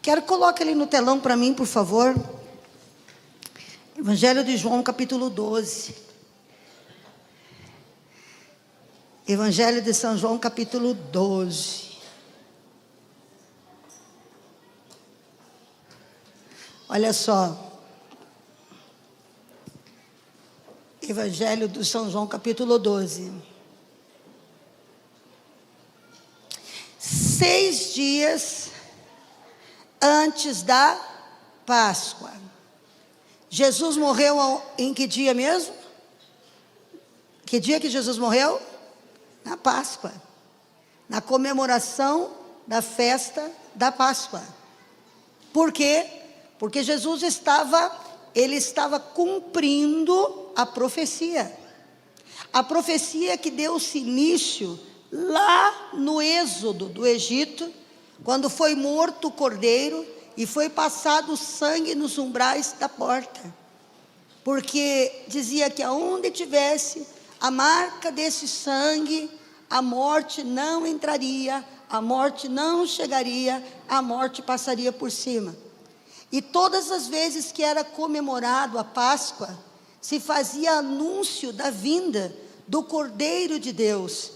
Quero que coloque ali no telão para mim, por favor. Evangelho de João, capítulo 12. Evangelho de São João, capítulo 12. Olha só. Evangelho de São João, capítulo 12. 6 dias antes da Páscoa. Jesus morreu em que dia mesmo? Que dia que Jesus morreu? Na Páscoa. Na comemoração da festa da Páscoa. Por quê? Porque Jesus estava cumprindo a profecia. A profecia que deu-se início lá no êxodo do Egito, quando foi morto o cordeiro e foi passado o sangue nos umbrais da porta. Porque dizia que aonde tivesse a marca desse sangue, a morte não entraria, a morte não chegaria, a morte passaria por cima. E todas as vezes que era comemorado a Páscoa, se fazia anúncio da vinda do Cordeiro de Deus,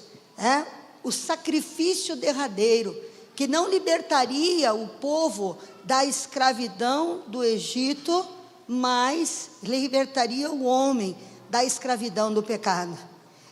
o sacrifício derradeiro, que não libertaria o povo da escravidão do Egito, mas libertaria o homem da escravidão do pecado.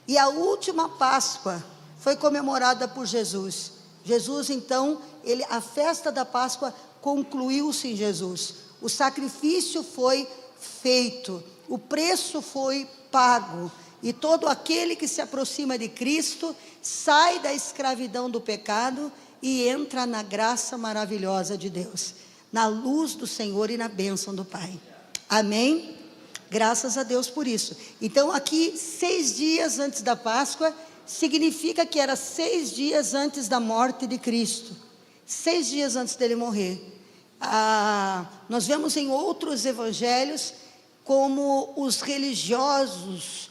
E a última Páscoa foi comemorada por Jesus. Jesus, então, a festa da Páscoa concluiu-se em Jesus. O sacrifício foi feito, o preço foi pago. E todo aquele que se aproxima de Cristo sai da escravidão do pecado e entra na graça maravilhosa de Deus, na luz do Senhor e na bênção do Pai. Amém? Graças a Deus por isso. Então aqui, 6 dias antes da Páscoa, significa que era 6 dias antes da morte de Cristo, 6 dias antes dele morrer. Nós vemos em outros evangelhos como os religiosos,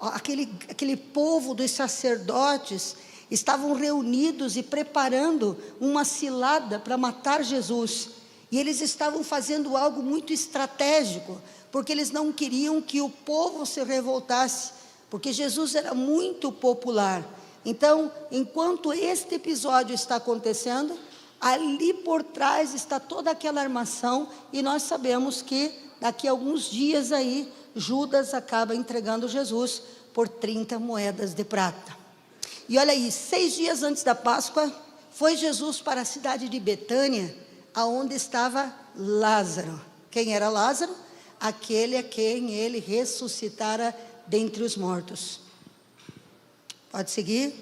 aquele povo dos sacerdotes, estavam reunidos e preparando uma cilada para matar Jesus. E eles estavam fazendo algo muito estratégico, porque eles não queriam que o povo se revoltasse, porque Jesus era muito popular. Então, enquanto este episódio está acontecendo, ali por trás está toda aquela armação, e nós sabemos que daqui a alguns dias aí, Judas acaba entregando Jesus por 30 moedas de prata. E olha aí, 6 dias antes da Páscoa, foi Jesus para a cidade de Betânia, aonde estava Lázaro. Quem era Lázaro? Aquele a quem ele ressuscitara dentre os mortos. Pode seguir?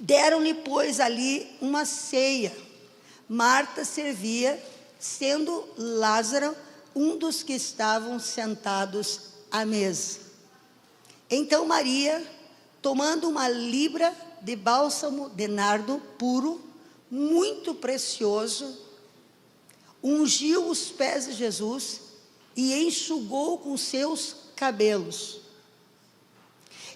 Deram-lhe, pois, ali uma ceia. Marta servia, sendo Lázaro um dos que estavam sentados à mesa. Então Maria, tomando uma libra de bálsamo de nardo puro, muito precioso, ungiu os pés de Jesus e enxugou com seus cabelos.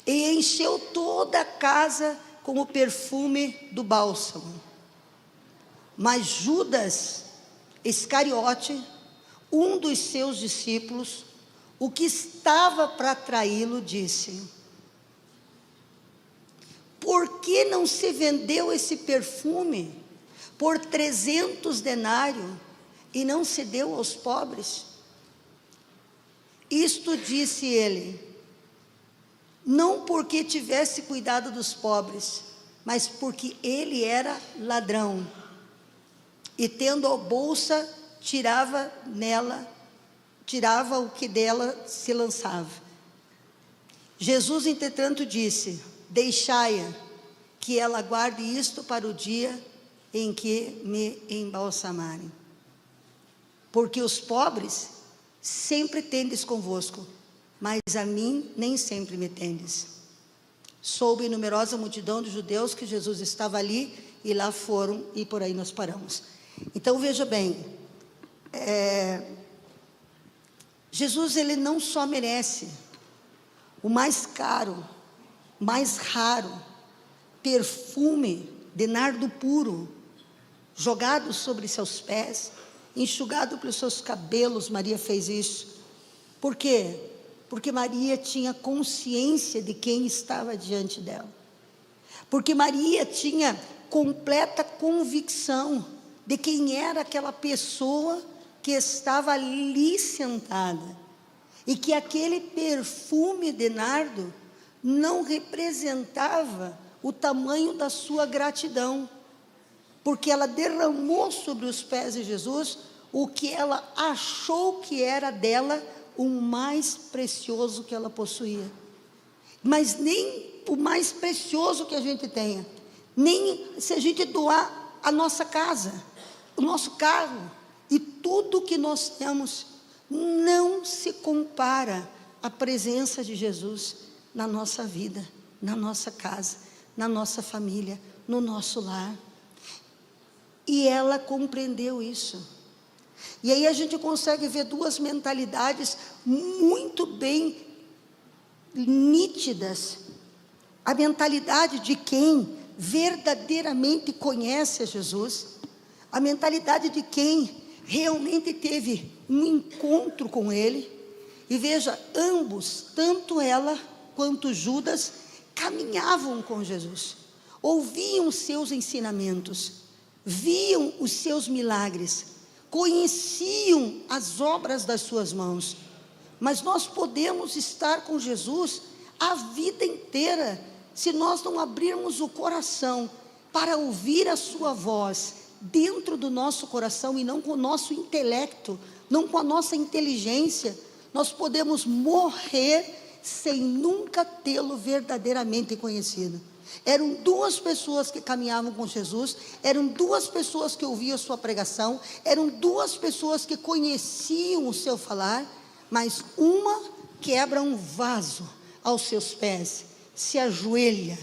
E encheu toda a casa com o perfume do bálsamo. Mas Judas Iscariote, um dos seus discípulos, o que estava para traí-lo, disse: por que não se vendeu esse perfume por 300 denários e não se deu aos pobres? Isto disse ele, não porque tivesse cuidado dos pobres, mas porque ele era ladrão. E tendo a bolsa, tirava o que dela se lançava. Jesus, entretanto, disse: deixai-a, que ela guarde isto para o dia em que me embalsamarem. Porque os pobres sempre tendes convosco, mas a mim nem sempre me tendes. Soube numerosa multidão de judeus que Jesus estava ali, e lá foram, e por aí nós paramos. Então veja bem, Jesus, ele não só merece o mais caro, mais raro perfume de nardo puro, jogado sobre seus pés, enxugado pelos seus cabelos. Maria fez isso. Por quê? Porque Maria tinha consciência de quem estava diante dela. Porque Maria tinha completa convicção de quem era aquela pessoa que estava ali sentada. E que aquele perfume de nardo não representava o tamanho da sua gratidão, porque ela derramou sobre os pés de Jesus o que ela achou que era dela o mais precioso que ela possuía. Mas nem o mais precioso que a gente tenha, nem se a gente doar a nossa casa, o nosso carro e tudo que nós temos, não se compara à presença de Jesus na nossa vida, na nossa casa, na nossa família, no nosso lar. E ela compreendeu isso. E aí a gente consegue ver duas mentalidades muito bem nítidas. A mentalidade de quem verdadeiramente conhece a Jesus, a mentalidade de quem realmente teve um encontro com Ele. E veja, ambos, tanto ela quanto Judas, caminhavam com Jesus, ouviam os seus ensinamentos, viam os seus milagres, conheciam as obras das suas mãos. Mas nós podemos estar com Jesus a vida inteira, se nós não abrirmos o coração para ouvir a sua voz dentro do nosso coração e não com o nosso intelecto, não com a nossa inteligência. Nós podemos morrer sem nunca tê-lo verdadeiramente conhecido. Eram duas pessoas que caminhavam com Jesus, eram duas pessoas que ouviam a sua pregação, eram duas pessoas que conheciam o seu falar, mas uma quebra um vaso aos seus pés, se ajoelha,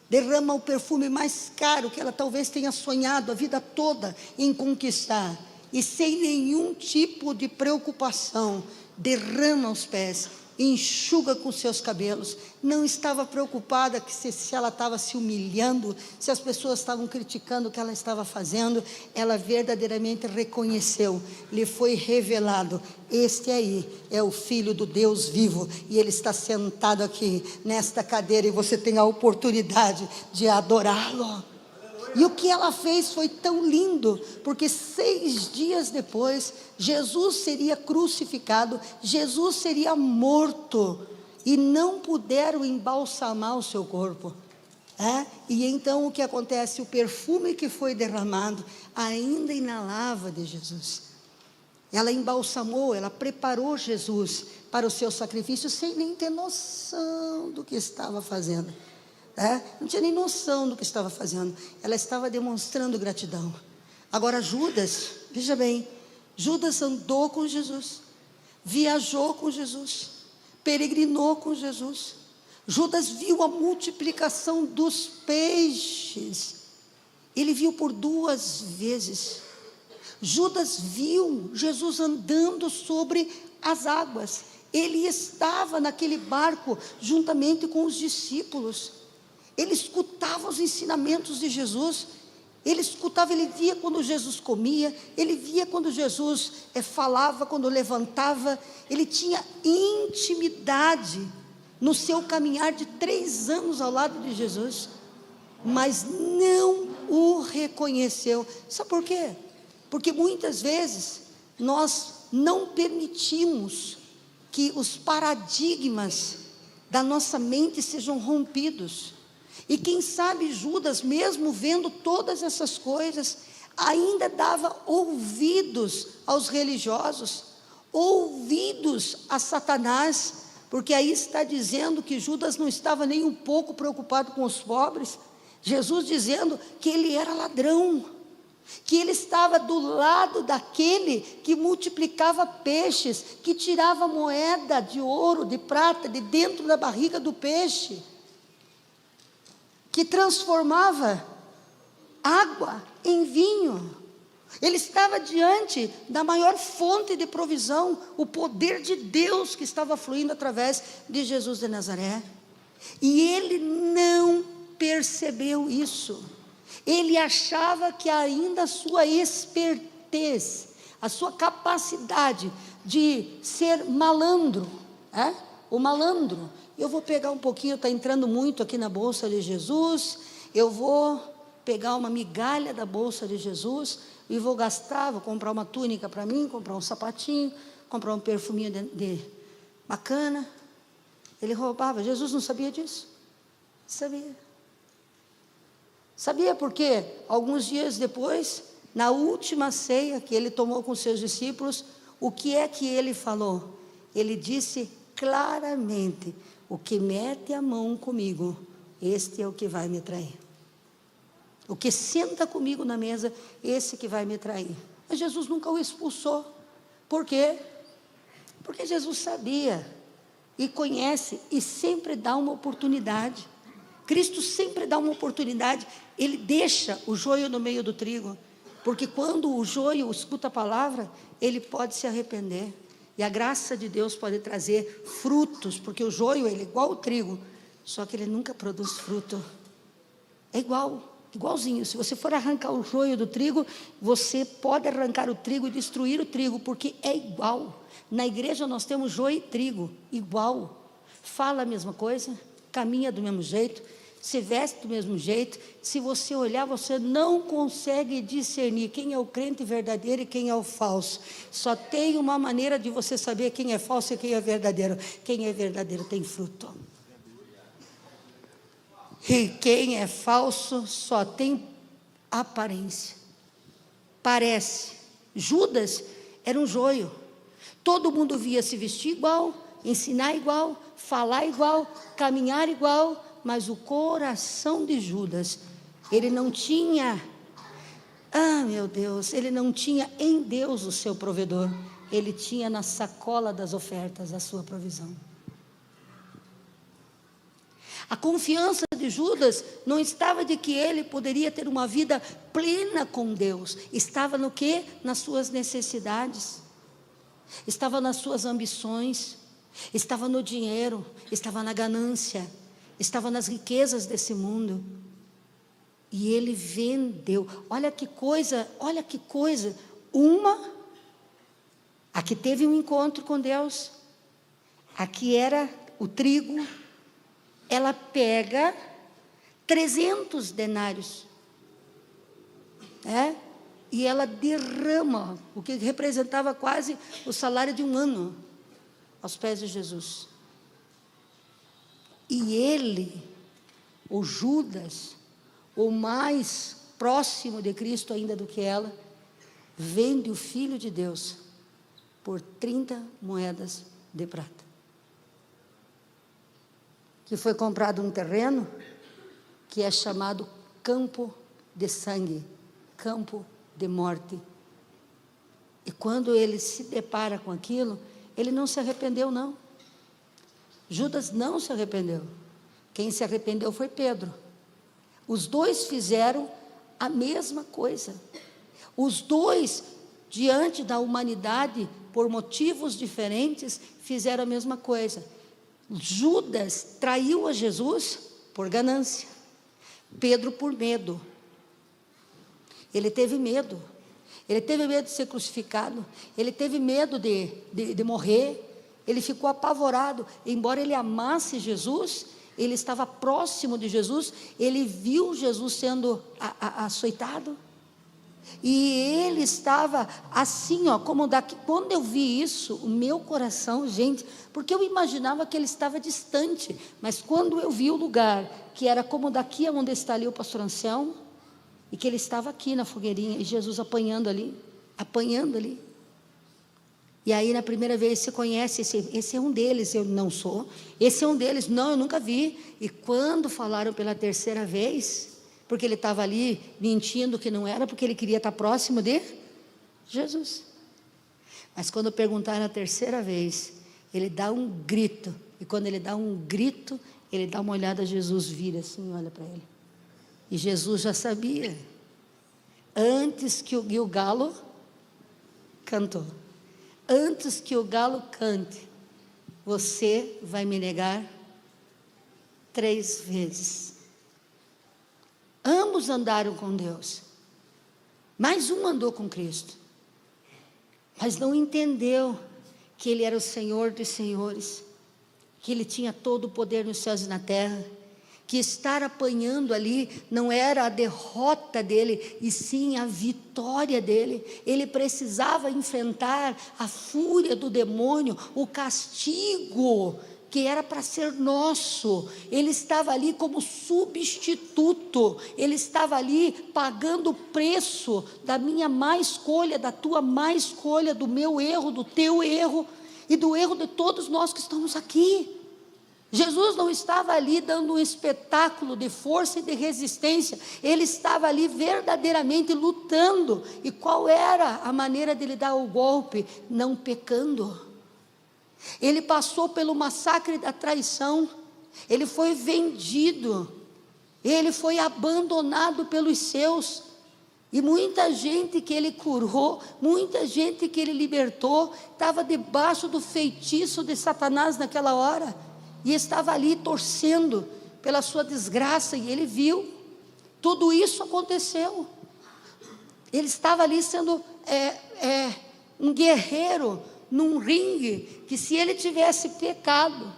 derrama o perfume mais caro que ela talvez tenha sonhado a vida toda em conquistar, e sem nenhum tipo de preocupação, derrama aos pés, enxuga com seus cabelos. Não estava preocupada que se ela estava se humilhando, se as pessoas estavam criticando o que ela estava fazendo. Ela verdadeiramente reconheceu, lhe foi revelado: este aí é o Filho do Deus vivo, e Ele está sentado aqui nesta cadeira, e você tem a oportunidade de adorá-lo. E o que ela fez foi tão lindo, porque 6 dias depois, Jesus seria crucificado, Jesus seria morto, e não puderam embalsamar o seu corpo. E então o que acontece? O perfume que foi derramado ainda inalava de Jesus. Ela embalsamou, ela preparou Jesus para o seu sacrifício, sem nem ter noção do que estava fazendo. Não tinha nem noção do que estava fazendo. Ela estava demonstrando gratidão. Agora Judas, veja bem, Judas andou com Jesus, viajou com Jesus, peregrinou com Jesus. Judas viu a multiplicação dos peixes, ele viu por 2 vezes. Judas viu Jesus andando sobre as águas, ele estava naquele barco juntamente com os discípulos. Ele escutava os ensinamentos de Jesus, ele escutava, ele via quando Jesus comia, ele via quando Jesus falava, quando levantava. Ele tinha intimidade no seu caminhar de 3 anos ao lado de Jesus, mas não o reconheceu. Sabe por quê? Porque muitas vezes nós não permitimos que os paradigmas da nossa mente sejam rompidos. E quem sabe Judas, mesmo vendo todas essas coisas, ainda dava ouvidos aos religiosos, ouvidos a Satanás, porque aí está dizendo que Judas não estava nem um pouco preocupado com os pobres. Jesus dizendo que ele era ladrão, que ele estava do lado daquele que multiplicava peixes, que tirava moeda de ouro, de prata, de dentro da barriga do peixe, que transformava água em vinho. Ele estava diante da maior fonte de provisão, o poder de Deus que estava fluindo através de Jesus de Nazaré. E ele não percebeu isso. Ele achava que ainda a sua espertez, a sua capacidade de ser malandro, o malandro, eu vou pegar um pouquinho, está entrando muito aqui na bolsa de Jesus, eu vou pegar uma migalha da bolsa de Jesus e vou gastar, vou comprar uma túnica para mim, comprar um sapatinho, comprar um perfuminho bacana. Ele roubava. Jesus não sabia disso? Sabia. Sabia porque alguns dias depois, na última ceia que ele tomou com seus discípulos, o que é que ele falou? Ele disse claramente: o que mete a mão comigo, este é o que vai me trair. O que senta comigo na mesa, esse que vai me trair. Mas Jesus nunca o expulsou. Por quê? Porque Jesus sabia e conhece e sempre dá uma oportunidade. Cristo sempre dá uma oportunidade. Ele deixa o joio no meio do trigo, porque quando o joio escuta a palavra, ele pode se arrepender. E a graça de Deus pode trazer frutos, porque o joio ele é igual ao trigo, só que ele nunca produz fruto. É igualzinho. Se você for arrancar o joio do trigo, você pode arrancar o trigo e destruir o trigo, porque é igual. Na igreja nós temos joio e trigo, igual. Fala a mesma coisa, caminha do mesmo jeito, se veste do mesmo jeito. Se você olhar, você não consegue discernir quem é o crente verdadeiro e quem é o falso. Só tem uma maneira de você saber quem é falso e quem é verdadeiro. Quem é verdadeiro tem fruto. E quem é falso só tem aparência. Parece. Judas era um joio. Todo mundo via se vestir igual, ensinar igual, falar igual, caminhar igual, mas o coração de Judas, ele não tinha, meu Deus, ele não tinha em Deus o seu provedor, ele tinha na sacola das ofertas a sua provisão. A confiança de Judas não estava de que ele poderia ter uma vida plena com Deus, estava no quê? Nas suas necessidades, estava nas suas ambições, estava no dinheiro, estava na ganância, estava nas riquezas desse mundo. E ele vendeu. Olha que coisa, aqui teve um encontro com Deus, aqui era o trigo, ela pega 300 denários, e ela derrama, o que representava quase o salário de um ano, aos pés de Jesus. E ele, o Judas, o mais próximo de Cristo ainda do que ela, vende o Filho de Deus por 30 moedas de prata. Que foi comprado um terreno que é chamado campo de sangue, campo de morte. E quando ele se depara com aquilo, ele não se arrependeu não. Judas não se arrependeu. Quem se arrependeu foi Pedro. Os dois fizeram a mesma coisa. Os dois, diante da humanidade, por motivos diferentes, fizeram a mesma coisa. Judas traiu a Jesus por ganância. Pedro por medo. Ele teve medo. Ele teve medo de ser crucificado. Ele teve medo de morrer. Ele ficou apavorado. Embora ele amasse Jesus, ele estava próximo de Jesus, ele viu Jesus sendo açoitado, e ele estava assim, como daqui. Quando eu vi isso, o meu coração, gente, porque eu imaginava que ele estava distante, mas quando eu vi o lugar, que era como daqui onde está ali o pastor Anselmo, e que ele estava aqui na fogueirinha, e Jesus apanhando ali, e aí na primeira vez você conhece, esse é um deles, eu não sou, esse é um deles, não, eu nunca vi. E quando falaram pela terceira vez, porque ele estava ali mentindo que não era, porque ele queria estar próximo de Jesus. Mas quando perguntaram a terceira vez, ele dá um grito, e quando ele dá um grito, ele dá uma olhada, Jesus vira assim, olha para ele, e Jesus já sabia, antes que o galo cantou. Antes que o galo cante, você vai me negar 3 vezes. Ambos andaram com Deus. Mais um andou com Cristo, mas não entendeu que Ele era o Senhor dos senhores, que Ele tinha todo o poder nos céus e na terra, que estar apanhando ali não era a derrota dele, e sim a vitória dele. Ele precisava enfrentar a fúria do demônio, o castigo que era para ser nosso. Ele estava ali como substituto, ele estava ali pagando o preço da minha má escolha, da tua má escolha, do meu erro, do teu erro e do erro de todos nós que estamos aqui. Jesus não estava ali dando um espetáculo de força e de resistência, ele estava ali verdadeiramente lutando. E qual era a maneira dele dar o golpe? Não pecando. Ele passou pelo massacre da traição, ele foi vendido, ele foi abandonado pelos seus, e muita gente que ele curou, muita gente que ele libertou, estava debaixo do feitiço de Satanás naquela hora, e estava ali torcendo pela sua desgraça, e ele viu, tudo isso aconteceu, ele estava ali sendo um guerreiro, num ringue, que se ele tivesse pecado,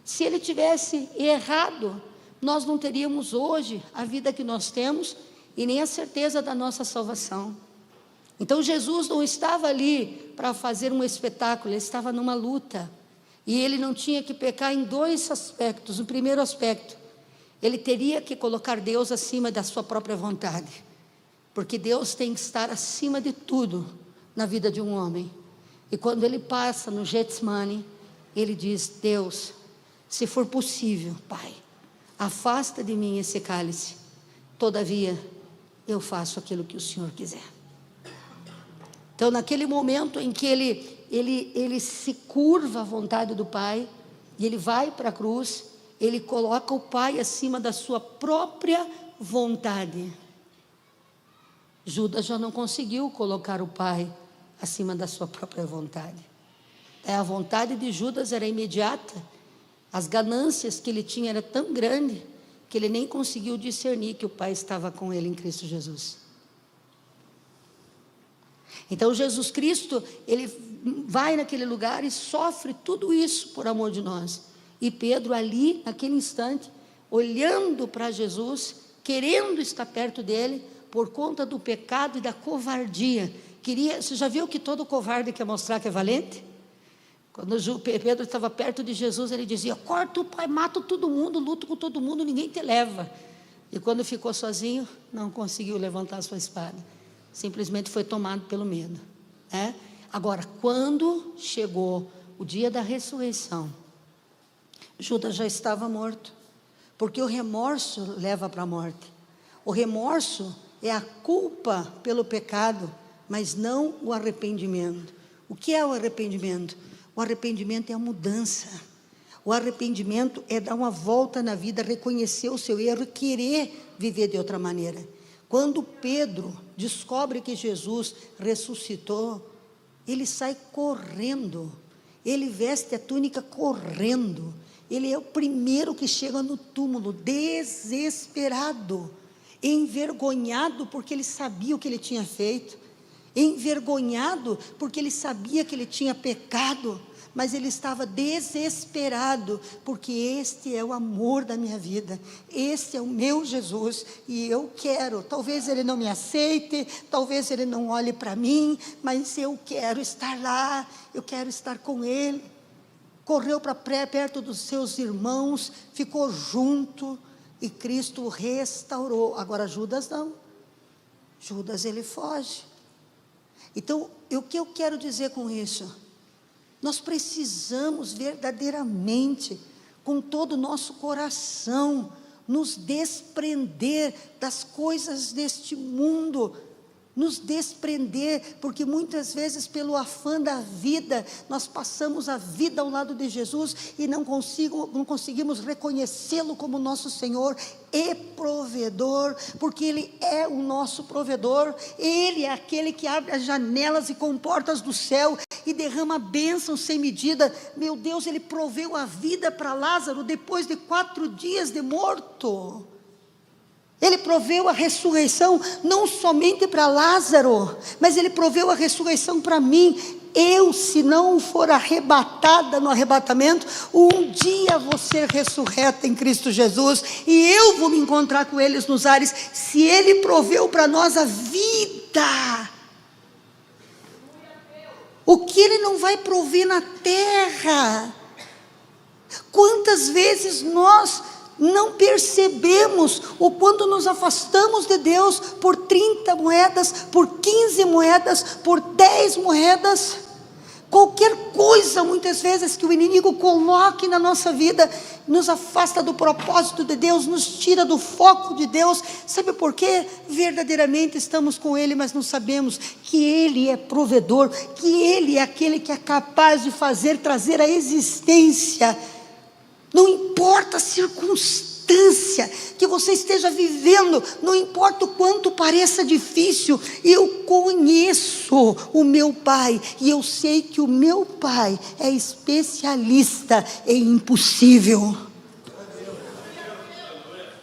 se ele tivesse errado, nós não teríamos hoje a vida que nós temos, e nem a certeza da nossa salvação. Então Jesus não estava ali para fazer um espetáculo, ele estava numa luta, e ele não tinha que pecar em dois aspectos. O primeiro aspecto, ele teria que colocar Deus acima da sua própria vontade, porque Deus tem que estar acima de tudo na vida de um homem. E quando ele passa no Getsemane, ele diz: Deus, se for possível, Pai, afasta de mim esse cálice, todavia eu faço aquilo que o Senhor quiser. Então naquele momento em que ele se curva à vontade do Pai, e ele vai para a cruz, ele coloca o Pai acima da sua própria vontade. Judas já não conseguiu colocar o Pai acima da sua própria vontade. A vontade de Judas era imediata, as ganâncias que ele tinha eram tão grandes, que ele nem conseguiu discernir que o Pai estava com ele em Cristo Jesus. Então Jesus Cristo, ele vai naquele lugar e sofre tudo isso por amor de nós, e Pedro ali, naquele instante, olhando para Jesus, querendo estar perto dele, por conta do pecado e da covardia. Você já viu que todo covarde quer mostrar que é valente? Quando Pedro estava perto de Jesus, ele dizia: corta o Pai, mato todo mundo, luto com todo mundo, ninguém te leva. E quando ficou sozinho, não conseguiu levantar a sua espada, simplesmente foi tomado pelo medo, né? Agora, quando chegou o dia da ressurreição, Judas já estava morto, porque o remorso leva para a morte. O remorso é a culpa pelo pecado, mas não o arrependimento. O que é o arrependimento? O arrependimento é a mudança. O arrependimento é dar uma volta na vida, reconhecer o seu erro e querer viver de outra maneira. Quando Pedro descobre que Jesus ressuscitou, ele sai correndo, ele veste a túnica correndo, ele é o primeiro que chega no túmulo, desesperado, envergonhado, porque ele sabia o que ele tinha feito, envergonhado, porque ele sabia que ele tinha pecado, mas ele estava desesperado, porque este é o amor da minha vida, este é o meu Jesus, e eu quero, talvez ele não me aceite, talvez ele não olhe para mim, mas eu quero estar lá, eu quero estar com ele. Correu para perto dos seus irmãos, ficou junto, e Cristo o restaurou. Agora Judas não, Judas ele foge. Então, o que eu quero dizer com isso? Nós precisamos verdadeiramente, com todo o nosso coração, nos desprender das coisas deste mundo, nos desprender, porque muitas vezes pelo afã da vida, nós passamos a vida ao lado de Jesus e não conseguimos reconhecê-lo como nosso Senhor e provedor, porque Ele é o nosso provedor, Ele é aquele que abre as janelas e comportas do céu e derrama bênçãos sem medida. Meu Deus, Ele proveu a vida para Lázaro depois de 4 dias de morto. Ele proveu a ressurreição não somente para Lázaro, mas Ele proveu a ressurreição para mim. Eu, se não for arrebatada no arrebatamento, um dia vou ser ressurreta em Cristo Jesus, e eu vou me encontrar com eles nos ares. Se Ele proveu para nós a vida, o que Ele não vai prover na terra? Quantas vezes nós não percebemos o quanto nos afastamos de Deus por 30 moedas, por 15 moedas, por 10 moedas, qualquer coisa muitas vezes que o inimigo coloque na nossa vida, nos afasta do propósito de Deus, nos tira do foco de Deus. Sabe por quê? Verdadeiramente estamos com Ele, mas não sabemos que Ele é provedor, que Ele é aquele que é capaz de trazer à existência. Não importa a circunstância que você esteja vivendo, não importa o quanto pareça difícil, eu conheço o meu Pai, e eu sei que o meu Pai é especialista em impossível.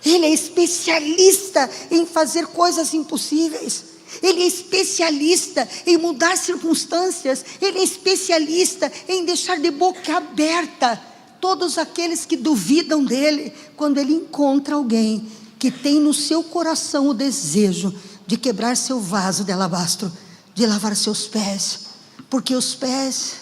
Ele é especialista em fazer coisas impossíveis. Ele é especialista em mudar circunstâncias. Ele é especialista em deixar de boca aberta todos aqueles que duvidam dele, quando ele encontra alguém que tem no seu coração o desejo de quebrar seu vaso de alabastro, de lavar seus pés, porque os pés,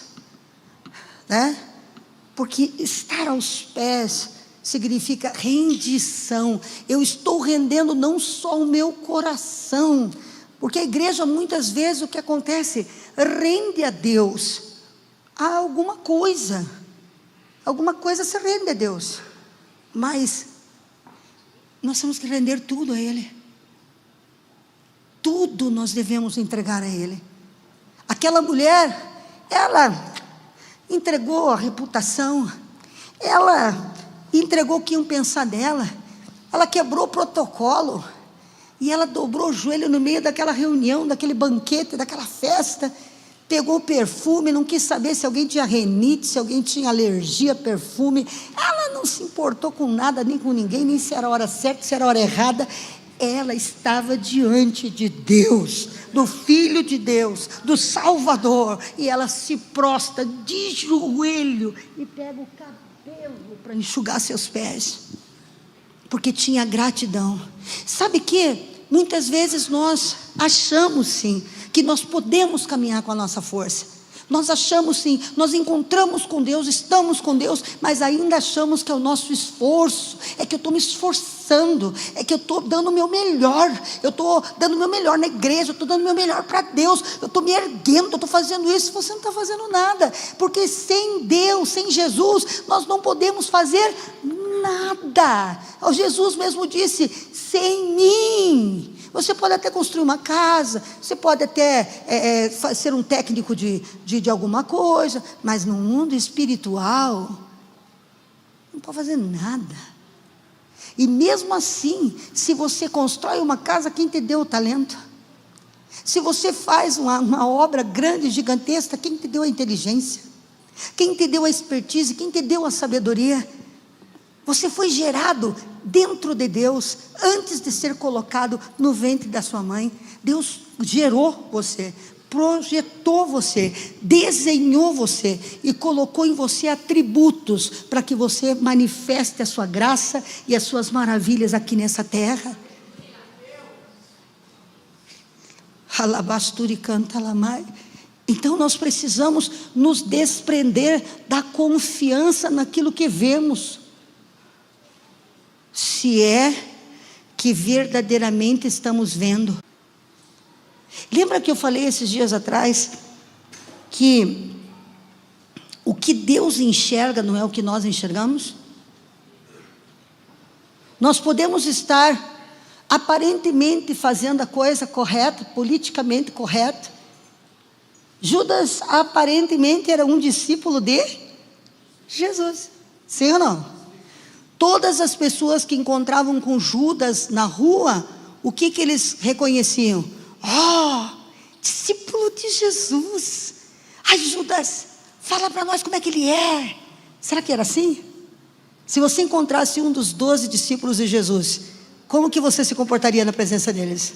porque estar aos pés significa rendição. Eu estou rendendo não só o meu coração, porque a igreja muitas vezes o que acontece, rende a Deus a alguma coisa se rende a Deus, mas nós temos que render tudo a Ele. Tudo nós devemos entregar a Ele. Aquela mulher, ela entregou a reputação, ela entregou o que iam pensar dela, ela quebrou o protocolo, e ela dobrou o joelho no meio daquela reunião, daquele banquete, daquela festa, pegou o perfume, não quis saber se alguém tinha renite, se alguém tinha alergia a perfume. Ela não se importou com nada, nem com ninguém, nem se era a hora certa, se era a hora errada. Ela estava diante de Deus, do Filho de Deus, do Salvador, e ela se prostra de joelho e pega o cabelo para enxugar seus pés, porque tinha gratidão. Sabe que muitas vezes nós achamos sim que nós podemos caminhar com a nossa força, nós achamos sim, nós encontramos com Deus, estamos com Deus, mas ainda achamos que é o nosso esforço, é que eu estou me esforçando, é que eu estou dando o meu melhor, eu estou dando o meu melhor na igreja, eu estou dando o meu melhor para Deus, eu estou me erguendo, eu estou fazendo isso. Você não está fazendo nada, porque sem Deus, sem Jesus, nós não podemos fazer nada. O Jesus mesmo disse: sem mim você pode até construir uma casa, você pode até ser um técnico de alguma coisa, mas no mundo espiritual não pode fazer nada. E mesmo assim, se você constrói uma casa, quem te deu o talento? Se você faz uma obra grande, gigantesca, quem te deu a inteligência? Quem te deu a expertise? Quem te deu a sabedoria? Você foi gerado dentro de Deus, antes de ser colocado no ventre da sua mãe. Deus gerou você, projetou você, desenhou você e colocou em você atributos para que você manifeste a sua graça e as suas maravilhas aqui nessa terra. Alabasturi canta lamai. Então nós precisamos nos desprender da confiança naquilo que vemos, se é que verdadeiramente estamos vendo. Lembra que eu falei esses dias atrás que o que Deus enxerga não é o que nós enxergamos? Nós podemos estar aparentemente fazendo a coisa correta, politicamente correta. Judas aparentemente era um discípulo de Jesus, sim ou não? Todas as pessoas que encontravam com Judas na rua, o que eles reconheciam? Discípulo de Jesus. Ai, Judas, fala para nós como é que ele é. Será que era assim? Se você encontrasse um dos 12 discípulos de Jesus, como que você se comportaria na presença deles?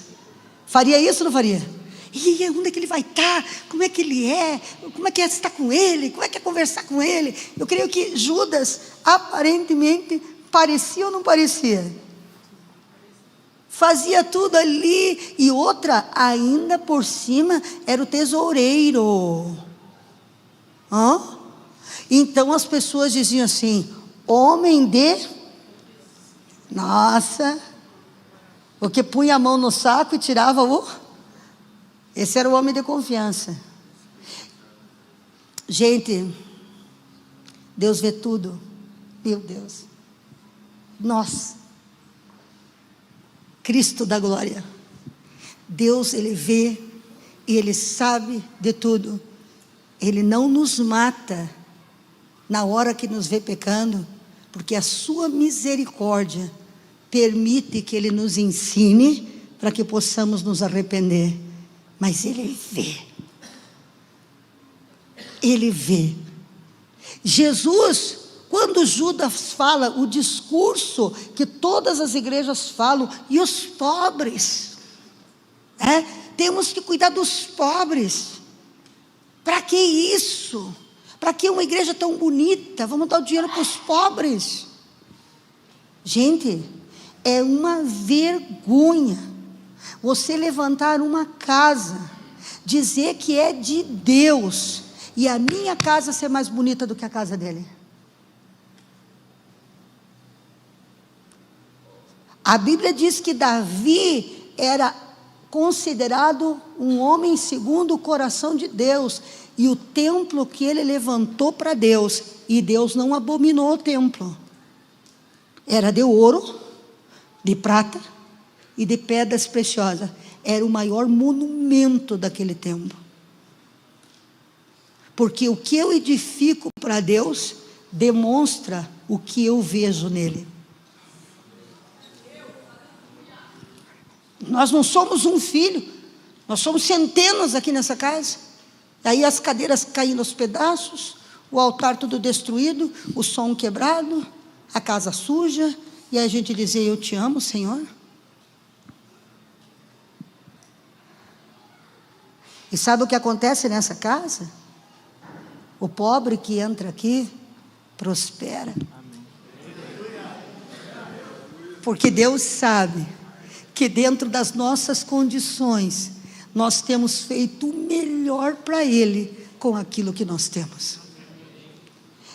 Faria isso ou não faria? E onde é que ele vai estar? Como é que ele é? Como é que é estar com ele? Como é que é conversar com ele? Eu creio que Judas aparentemente parecia ou não parecia? Fazia tudo ali. E outra, ainda por cima, era o tesoureiro. Então as pessoas diziam assim: homem de... Nossa, o que punha a mão no saco e tirava esse era o homem de confiança. Gente, Deus vê tudo. Meu Deus. Nós, Cristo da glória, Deus, Ele vê e Ele sabe de tudo. Ele não nos mata na hora que nos vê pecando, porque a sua misericórdia permite que Ele nos ensine para que possamos nos arrepender. Mas Ele vê. Ele vê. Jesus, quando Judas fala o discurso que todas as igrejas falam, e os pobres, temos que cuidar dos pobres. Para que isso? Para que uma igreja tão bonita? Vamos dar o dinheiro para os pobres. Gente, é uma vergonha você levantar uma casa, dizer que é de Deus, e a minha casa ser mais bonita do que a casa dele. A Bíblia diz que Davi era considerado um homem segundo o coração de Deus, e o templo que ele levantou para Deus, e Deus não abominou o templo, era de ouro, de prata e de pedras preciosas. Era o maior monumento daquele templo, porque o que eu edifico para Deus demonstra o que eu vejo nele. Nós não somos um filho, nós somos centenas aqui nessa casa. Aí as cadeiras caindo aos pedaços, o altar tudo destruído, o som quebrado, a casa suja, e a gente dizer: eu te amo, Senhor. E sabe o que acontece nessa casa? O pobre que entra aqui prospera. Porque Deus sabe que dentro das nossas condições nós temos feito o melhor para Ele com aquilo que nós temos.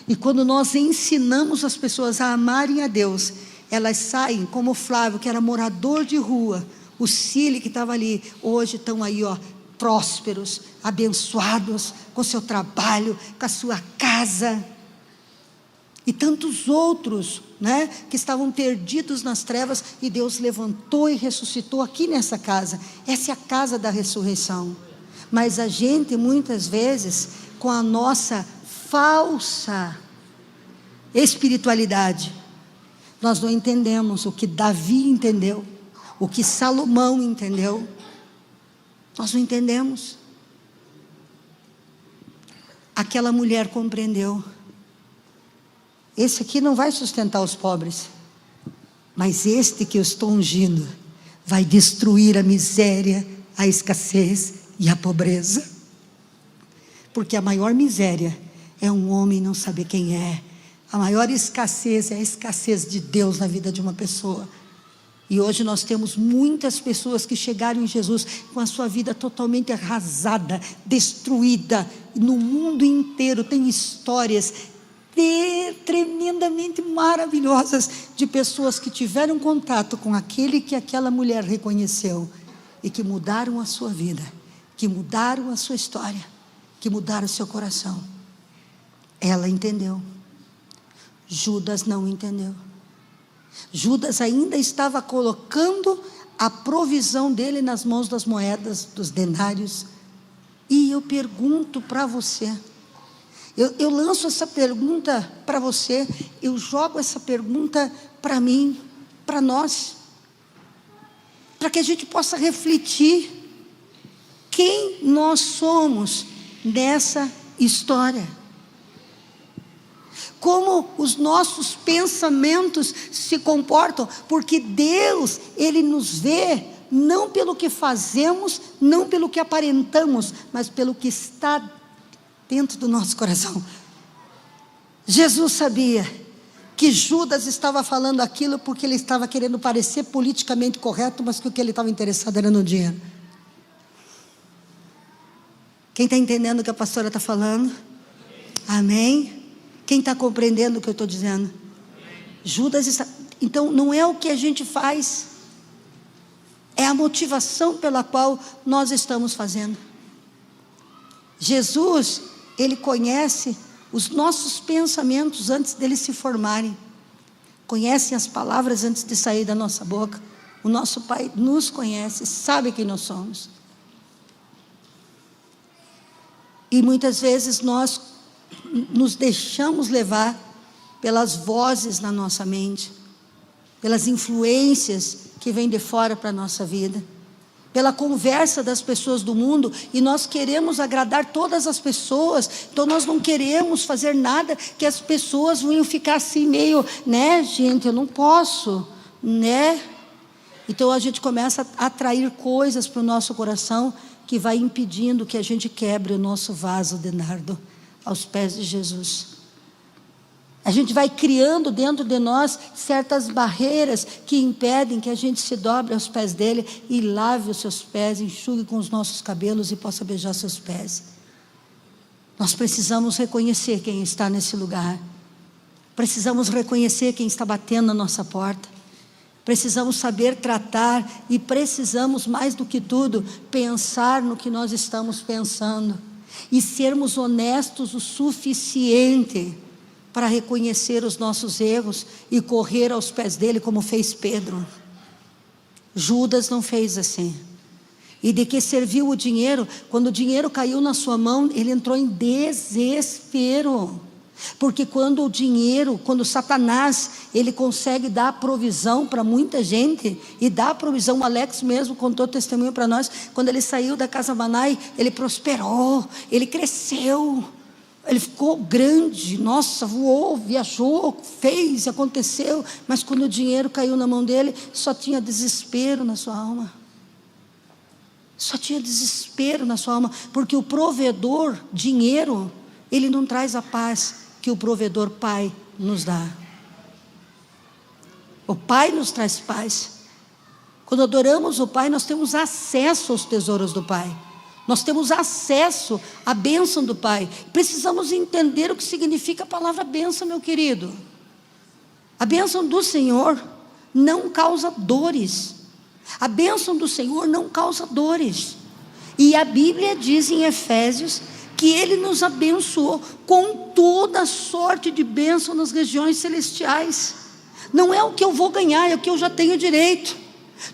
E quando nós ensinamos as pessoas a amarem a Deus, elas saem, como o Flávio, que era morador de rua, o Cílio que estava ali, hoje estão aí, prósperos, abençoados, com seu trabalho, com a sua casa, e tantos outros, que estavam perdidos nas trevas, e Deus levantou e ressuscitou aqui nessa casa. Essa é a casa da ressurreição. Mas a gente, muitas vezes, com a nossa falsa espiritualidade, nós não entendemos o que Davi entendeu, o que Salomão entendeu. Nós não entendemos. Aquela mulher compreendeu: esse aqui não vai sustentar os pobres, mas este que eu estou ungindo vai destruir a miséria, a escassez e a pobreza. Porque a maior miséria é um homem não saber quem é. A maior escassez é a escassez de Deus na vida de uma pessoa. E hoje nós temos muitas pessoas que chegaram em Jesus com a sua vida totalmente arrasada, destruída. No mundo inteiro tem histórias tremendamente maravilhosas de pessoas que tiveram contato com aquele que aquela mulher reconheceu e que mudaram a sua vida, que mudaram a sua história, que mudaram o seu coração. Ela entendeu. Judas não entendeu. Judas ainda estava colocando a provisão dele nas mãos das moedas, dos denários. E eu pergunto para você, eu lanço essa pergunta para você, eu jogo essa pergunta para mim, para nós, para que a gente possa refletir quem nós somos nessa história. como os nossos pensamentos se comportam, porque Deus, Ele nos vê não pelo que fazemos, não pelo que aparentamos, mas pelo que está dentro do nosso coração. Jesus sabia que Judas estava falando aquilo porque ele estava querendo parecer politicamente correto, mas que o que ele estava interessado era no dinheiro. Quem está entendendo o que a pastora está falando? Amém? Quem está compreendendo o que eu estou dizendo? Judas está... Então não é o que a gente faz, é a motivação pela qual nós estamos fazendo. Jesus, Ele conhece os nossos pensamentos antes deles se formarem, conhece as palavras antes de sair da nossa boca. O nosso Pai nos conhece, sabe quem nós somos. E muitas vezes nós nos deixamos levar pelas vozes na nossa mente, pelas influências que vêm de fora para a nossa vida, pela conversa das pessoas do mundo, e nós queremos agradar todas as pessoas, então nós não queremos fazer nada que as pessoas venham ficar assim meio, né, gente, eu não posso, né? Então a gente começa a atrair coisas para o nosso coração, que vai impedindo que a gente quebre o nosso vaso de nardo aos pés de Jesus. A gente vai criando dentro de nós certas barreiras que impedem que a gente se dobre aos pés dele e lave os seus pés, enxugue com os nossos cabelos e possa beijar seus pés. Nós precisamos reconhecer quem está nesse lugar. Precisamos reconhecer quem está batendo na nossa porta. Precisamos saber tratar e precisamos, mais do que tudo, pensar no que nós estamos pensando e sermos honestos o suficiente para reconhecer os nossos erros e correr aos pés dele, como fez Pedro. Judas não fez assim. E de que serviu o dinheiro? Quando o dinheiro caiu na sua mão, ele entrou em desespero. Porque quando Satanás, ele consegue dar provisão para muita gente, e dá provisão, o Alex mesmo contou testemunho para nós, quando ele saiu da casa Manai, ele prosperou, ele cresceu, ele ficou grande, nossa, voou, viajou, fez, aconteceu, mas quando o dinheiro caiu na mão dele, só tinha desespero na sua alma, só tinha desespero na sua alma, porque o provedor, dinheiro, ele não traz a paz que o provedor Pai nos dá. O Pai nos traz paz. Quando adoramos o Pai, nós temos acesso aos tesouros do Pai, nós temos acesso à bênção do Pai. Precisamos entender o que significa a palavra bênção, meu querido. A bênção do Senhor não causa dores. A bênção do Senhor não causa dores. E a Bíblia diz em Efésios que Ele nos abençoou com toda sorte de bênção nas regiões celestiais. Não é o que eu vou ganhar, é o que eu já tenho direito.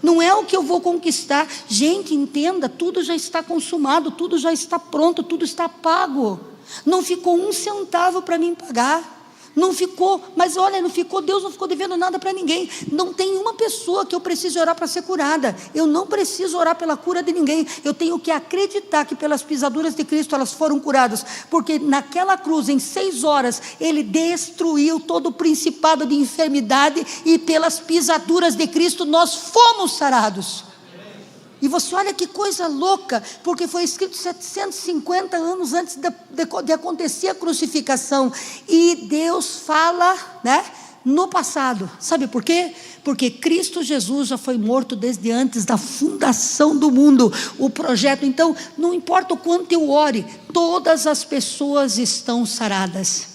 Não é o que eu vou conquistar. Gente, entenda, tudo já está consumado, tudo já está pronto, tudo está pago. Não ficou um centavo para mim pagar. Não ficou, mas olha, não ficou, Deus não ficou devendo nada para ninguém. Não tem uma pessoa que eu precise orar para ser curada. Eu não preciso orar pela cura de ninguém. Eu tenho que acreditar que pelas pisaduras de Cristo elas foram curadas, porque naquela cruz, em 6 horas, Ele destruiu todo o principado de enfermidade, e pelas pisaduras de Cristo nós fomos sarados. E você olha que coisa louca, porque foi escrito 750 anos antes de acontecer a crucificação, e Deus fala, né, no passado. Sabe por quê? Porque Cristo Jesus já foi morto desde antes da fundação do mundo. O projeto, então, não importa o quanto eu ore, todas as pessoas estão saradas.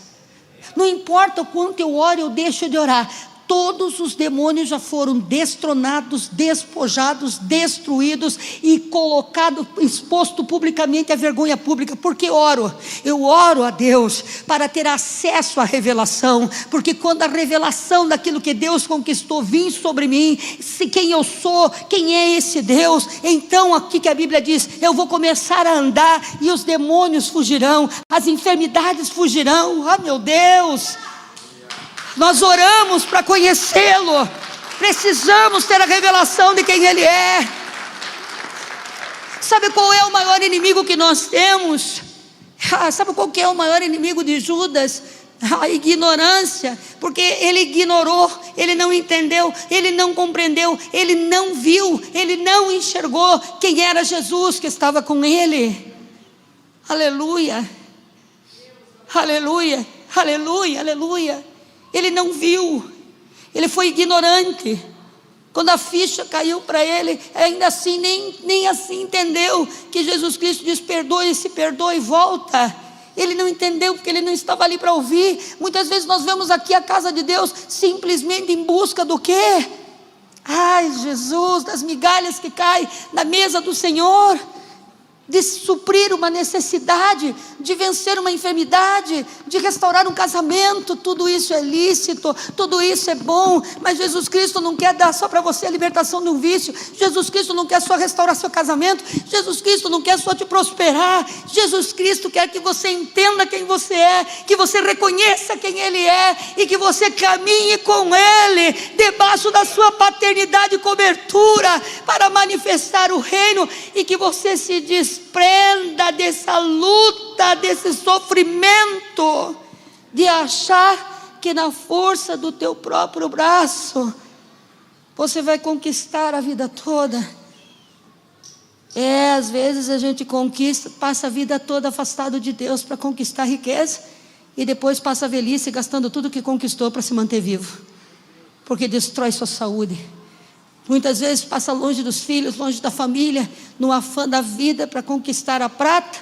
Não importa o quanto eu ore, eu deixo de orar, todos os demônios já foram destronados, despojados, destruídos e colocado, exposto publicamente à vergonha pública. Porque oro? Eu oro a Deus para ter acesso à revelação, porque quando a revelação daquilo que Deus conquistou vir sobre mim, quem eu sou, quem é esse Deus, então aqui que a Bíblia diz, eu vou começar a andar e os demônios fugirão, as enfermidades fugirão. Ah, meu Deus! Nós oramos para conhecê-lo, precisamos ter a revelação de quem Ele é. Sabe qual é o maior inimigo que nós temos? Sabe qual que é o maior inimigo de Judas? a ignorância, porque ele ignorou, ele não entendeu, ele não compreendeu, ele não viu, ele não enxergou quem era Jesus que estava com ele. Aleluia, aleluia, aleluia, aleluia. Ele não viu, ele foi ignorante. Quando a ficha caiu para ele, ainda assim, nem assim entendeu que Jesus Cristo diz: perdoe, se perdoe e volta. Ele não entendeu, porque ele não estava ali para ouvir. Muitas vezes nós vemos aqui a casa de Deus simplesmente em busca do quê? Ai, Jesus, das migalhas que caem na mesa do Senhor, de suprir uma necessidade, de vencer uma enfermidade, de restaurar um casamento. Tudo isso é lícito, tudo isso é bom, mas Jesus Cristo não quer dar só para você a libertação de um vício. Jesus Cristo não quer só restaurar seu casamento. Jesus Cristo não quer só te prosperar. Jesus Cristo quer que você entenda quem você é, que você reconheça quem Ele é, e que você caminhe com Ele, debaixo da sua paternidade e cobertura, para manifestar o reino, e que você se desprenda dessa luta, desse sofrimento, de achar que na força do teu próprio braço você vai conquistar a vida toda. Às vezes a gente conquista, passa a vida toda afastado de Deus para conquistar riqueza, e depois passa a velhice gastando tudo que conquistou para se manter vivo, porque destrói sua saúde. Muitas vezes passa longe dos filhos, longe da família, no afã da vida para conquistar a prata,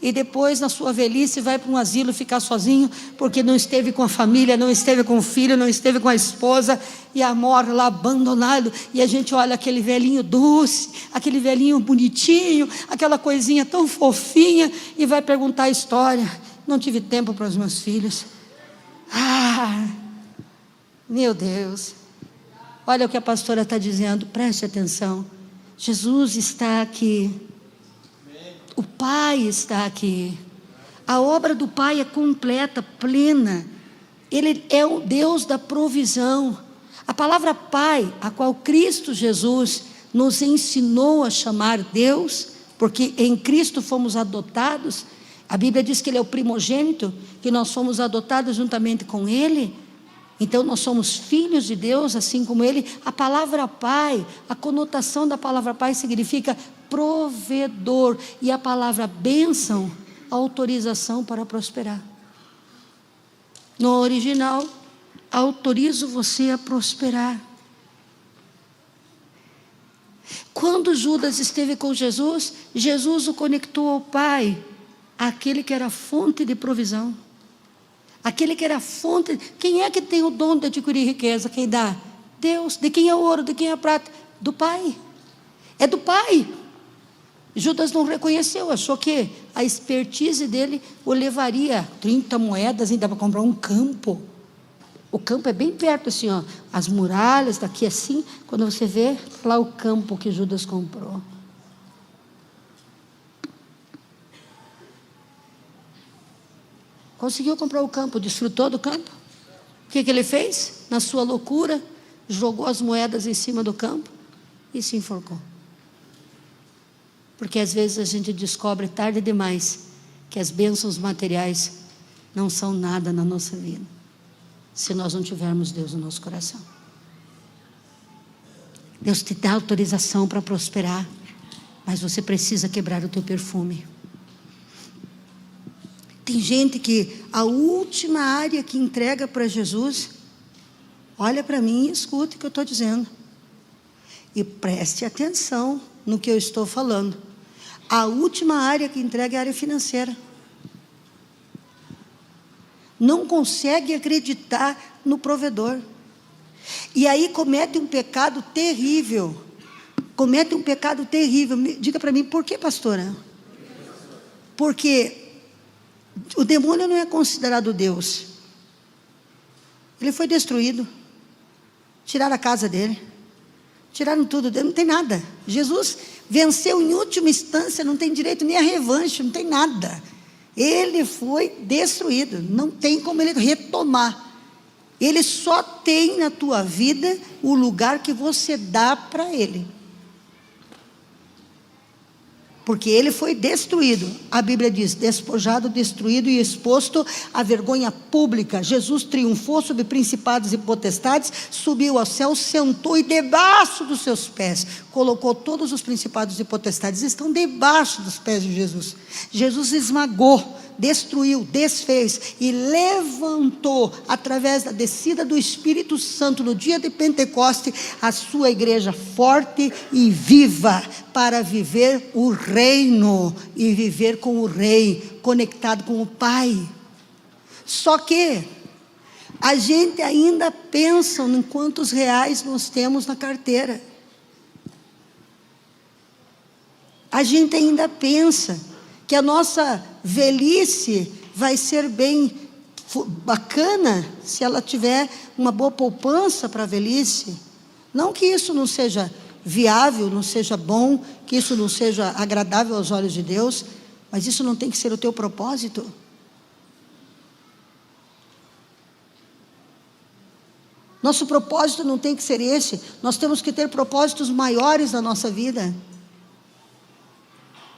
e depois na sua velhice vai para um asilo ficar sozinho, porque não esteve com a família, não esteve com o filho, não esteve com a esposa, e morre lá abandonado. E a gente olha aquele velhinho doce, aquele velhinho bonitinho, aquela coisinha tão fofinha, e vai perguntar a história: não tive tempo para os meus filhos. Meu Deus. Olha o que a pastora está dizendo, preste atenção. Jesus está aqui, o Pai está aqui, a obra do Pai é completa, plena. Ele é o Deus da provisão. A palavra Pai, a qual Cristo Jesus nos ensinou a chamar Deus, porque em Cristo fomos adotados. A Bíblia diz que Ele é o primogênito, que nós fomos adotados juntamente com Ele. Então nós somos filhos de Deus, assim como Ele. A palavra Pai, a conotação da palavra Pai significa provedor, e a palavra bênção, autorização para prosperar. No original, autorizo você a prosperar. Quando Judas esteve com Jesus, Jesus o conectou ao Pai, aquele que era fonte de provisão. Aquele que era fonte. Quem é que tem o dom de adquirir riqueza? Quem dá? Deus. De quem é o ouro? De quem é a prata? Do Pai. É do Pai. Judas não reconheceu, achou que a expertise dele o levaria 30 moedas ainda para comprar um campo. O campo é bem perto assim, ó, as muralhas daqui assim, quando você vê lá o campo que Judas comprou. Conseguiu comprar o campo, desfrutou do campo. O que ele fez? Na sua loucura, jogou as moedas em cima do campo e se enforcou. Porque às vezes a gente descobre tarde demais que as bênçãos materiais não são nada na nossa vida, se nós não tivermos Deus no nosso coração. Deus te dá autorização para prosperar, mas você precisa quebrar o teu perfume. Tem gente que a última área que entrega para Jesus, olha para mim e escute o que eu estou dizendo, e preste atenção no que eu estou falando. A última área que entrega é a área financeira. Não consegue acreditar no provedor, e aí comete um pecado terrível. Comete um pecado terrível. Diga para mim, por que, pastora? Porque o demônio não é considerado Deus. Ele foi destruído. Tiraram a casa dele, tiraram tudo dele, não tem nada. Jesus venceu em última instância, não tem direito nem a revanche, não tem nada. Ele foi destruído, não tem como ele retomar. Ele só tem na tua vida o lugar que você dá para ele. porque ele foi destruído. A Bíblia diz: despojado, destruído e exposto à vergonha pública. Jesus triunfou sobre principados e potestades, subiu ao céu, sentou, e debaixo dos seus pés colocou todos os principados e potestades. Estão debaixo dos pés de Jesus. Jesus esmagou, destruiu, desfez e levantou, através da descida do Espírito Santo no dia de Pentecoste, a sua igreja forte e viva, para viver o reino e viver com o Rei, conectado com o Pai. Só que a gente ainda pensa em quantos reais nós temos na carteira. A gente ainda pensa que a nossa velhice vai ser bem bacana se ela tiver uma boa poupança para a velhice. Não que isso não seja viável, não seja bom, que isso não seja agradável aos olhos de Deus, mas isso não tem que ser o teu propósito. Nosso propósito não tem que ser esse. Nós temos que ter propósitos maiores na nossa vida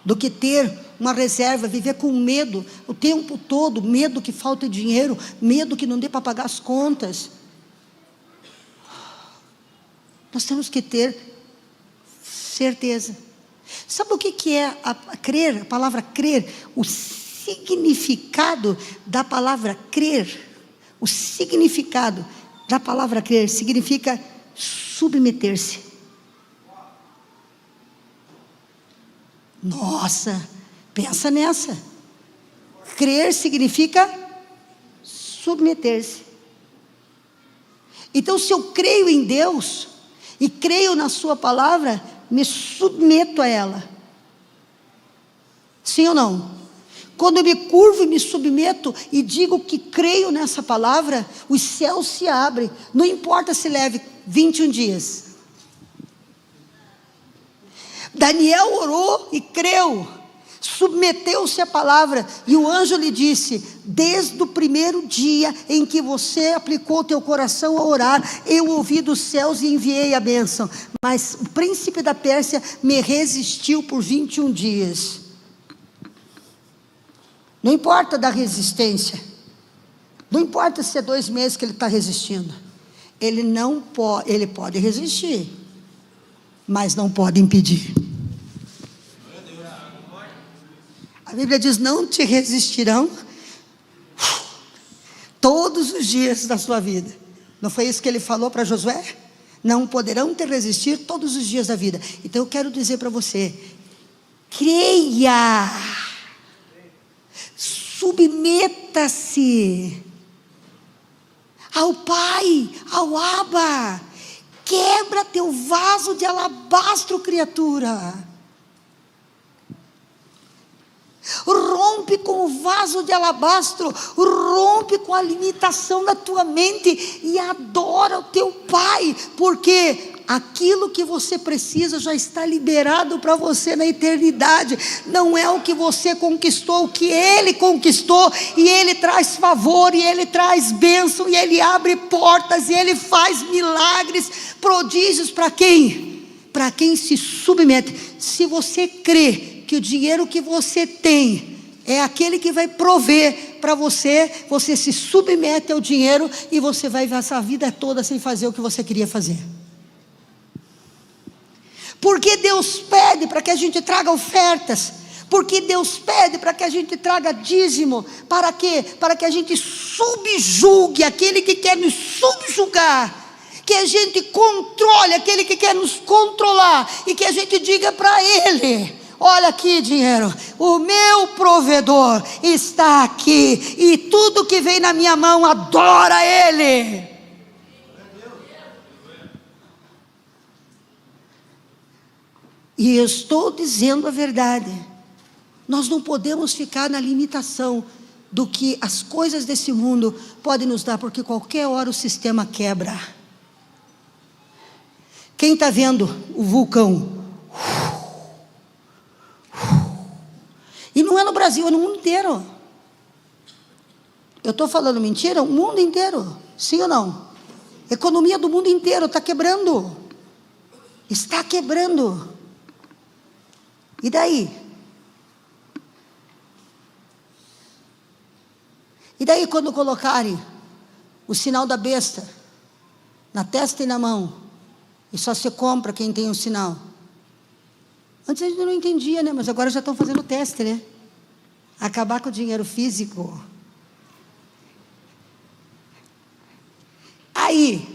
do que ter uma reserva, viver com medo o tempo todo, medo que falte dinheiro, medo que não dê para pagar as contas. Nós temos que ter certeza. Sabe o que é crer? A palavra crer, o significado da palavra crer, o significado da palavra crer significa submeter-se. Nossa, pensa nessa. Crer significa submeter-se. Então, se eu creio em Deus e creio na sua palavra, me submeto a ela. Sim ou não? Quando eu me curvo e me submeto e digo que creio nessa palavra, os céus se abrem. Não importa se leve 21 dias. Daniel orou e creu, submeteu-se à palavra, e o anjo lhe disse: desde o primeiro dia em que você aplicou o teu coração a orar, eu ouvi dos céus e enviei a bênção, mas o príncipe da Pérsia me resistiu por 21 dias. Não importa da resistência, não importa se é 2 meses que ele está resistindo, ele pode resistir, mas não pode impedir. A Bíblia diz: não te resistirão todos os dias da sua vida. Não foi isso que ele falou para Josué? Não poderão te resistir todos os dias da vida. Então eu quero dizer para você: creia, submeta-se ao Pai, ao Abba. Quebra teu vaso de alabastro, criatura. Rompe com o vaso de alabastro, rompe com a limitação da tua mente e adora o teu Pai, porque aquilo que você precisa já está liberado para você na eternidade. Não é o que você conquistou, o que Ele conquistou, e Ele traz favor, e Ele traz bênção, e Ele abre portas, e Ele faz milagres, prodígios para quem? Para quem se submete. Se você crê que o dinheiro que você tem é aquele que vai prover para você, você se submete ao dinheiro e você vai passar a vida toda sem fazer o que você queria fazer. Porque Deus pede para que a gente traga ofertas, porque Deus pede para que a gente traga dízimo. Para quê? Para que a gente subjugue aquele que quer nos subjugar, que a gente controle aquele que quer nos controlar, e que a gente diga para ele: olha aqui, dinheiro, o meu provedor está aqui, e tudo que vem na minha mão adora Ele. E eu estou dizendo a verdade. Nós não podemos ficar na limitação do que as coisas desse mundo podem nos dar, porque qualquer hora o sistema quebra. Quem está vendo o vulcão? E não é no Brasil, é no mundo inteiro. Eu estou falando mentira? O mundo inteiro, sim ou não? A economia do mundo inteiro está quebrando. Está quebrando. E daí? E daí quando colocarem o sinal da besta na testa e na mão, e só se compra quem tem um sinal. Antes a gente não entendia, né? Mas agora já estão fazendo o teste, né? Acabar com o dinheiro físico. Aí,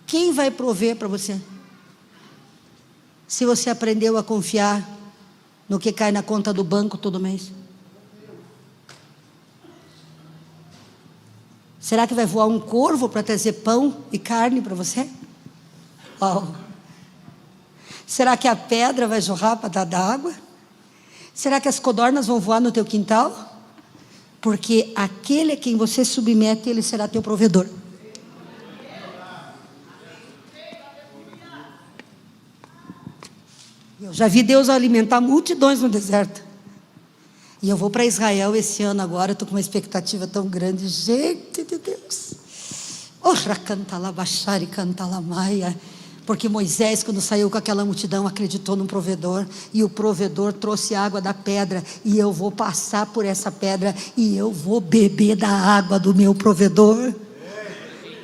quem vai prover para você? Se você aprendeu a confiar no que cai na conta do banco todo mês. Será que vai voar um corvo para trazer pão e carne para você? Uau. Será que a pedra vai jorrar para dar água? Será que as codornas vão voar no teu quintal? Porque aquele a quem você submete, ele será teu provedor. Eu já vi Deus alimentar multidões no deserto. E eu vou para Israel esse ano agora, estou com uma expectativa tão grande. Gente de Deus. Ora, canta lá, baixar e canta lá, maia. Porque Moisés, quando saiu com aquela multidão, acreditou num provedor. E o provedor trouxe água da pedra. E eu vou passar por essa pedra. E eu vou beber da água do meu provedor.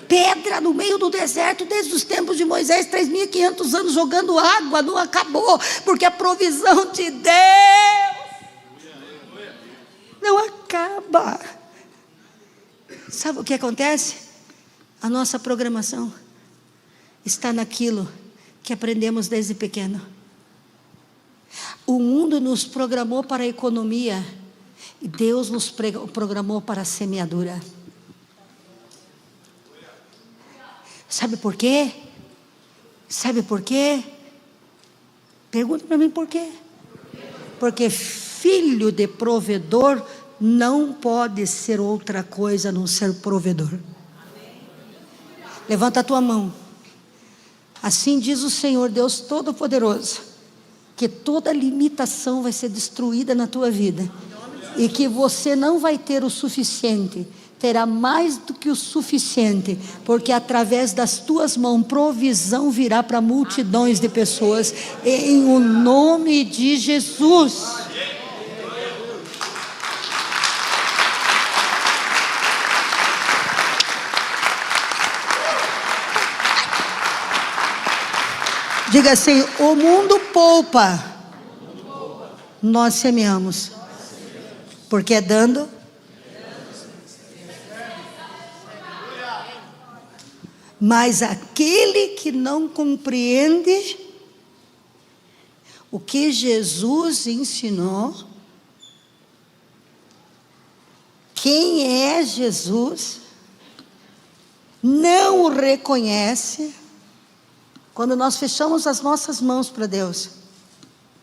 Pedra no meio do deserto, desde os tempos de Moisés, 3.500 anos jogando água, não acabou, porque a provisão de Deus não acaba. Sabe o que acontece? A nossa programação está naquilo que aprendemos desde pequeno. O mundo nos programou para a economia, e Deus nos programou para a semeadura. Sabe por quê? Sabe por quê? Pergunta para mim por quê? Porque filho de provedor não pode ser outra coisa a não ser provedor. Levanta a tua mão. Assim diz o Senhor Deus Todo-Poderoso, que toda limitação vai ser destruída na tua vida, e que você não vai ter o suficiente, terá mais do que o suficiente, porque através das tuas mãos provisão virá para multidões de pessoas, em o nome de Jesus. Diga assim: o mundo poupa, nós semeamos, porque é dando. Mas aquele que não compreende o que Jesus ensinou, quem é Jesus, não o reconhece. Quando nós fechamos as nossas mãos para Deus,